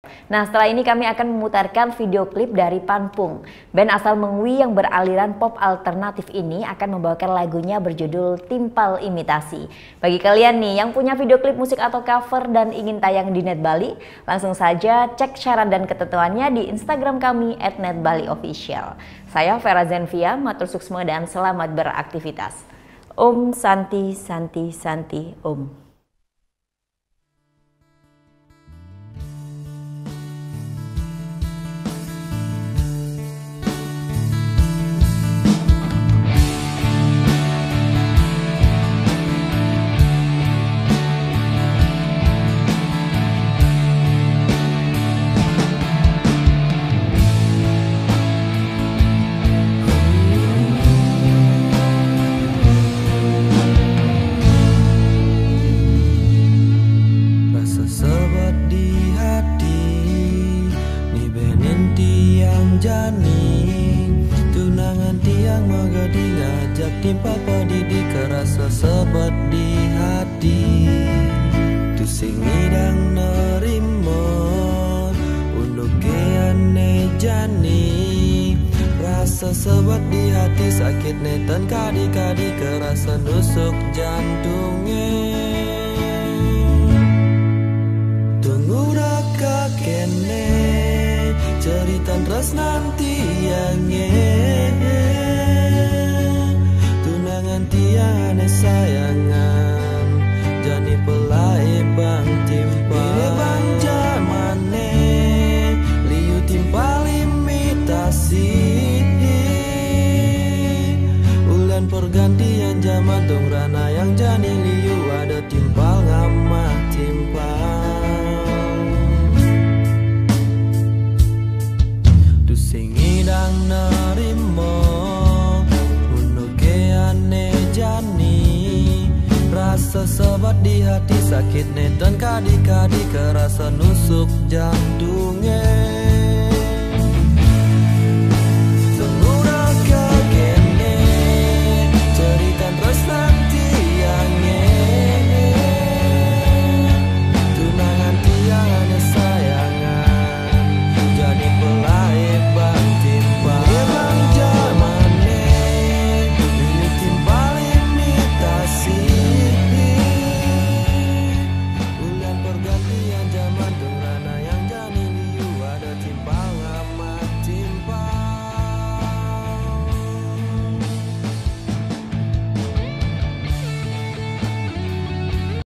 Nah, setelah ini kami akan memutarkan video klip dari Panpung. Band asal Mengwi yang beraliran pop alternatif ini akan membawakan lagunya berjudul Timpal Imitasi. Bagi kalian nih yang punya video klip musik atau cover dan ingin tayang di Net Bali, langsung saja cek syarat dan ketentuannya di Instagram kami @netbaliofficial. Saya Vera Zenvia, matur suksma dan selamat beraktivitas. Om Santi Santi Santi Om. Tunangan tiang megadi ngajak timpal pedidi kerasa sebat di hati. Tu sing ngidang nerimo unduk keane jani. Rasa sebat di hati sakit netan kadi-kadi kerasa nusuk jantungnya. Tunggu raka kene cerita terus nanti yang tunangan tiang sayangan jani pelai bang timpa bang jamane liu timpal imitasi ulan pergantian zaman dong rana yang jani liu ada timpal ngamah timpal. Singidang nerimo unukeane jani rasa sebat di hati sakit netan kadi-kadi kerasa nusuk jantungnya.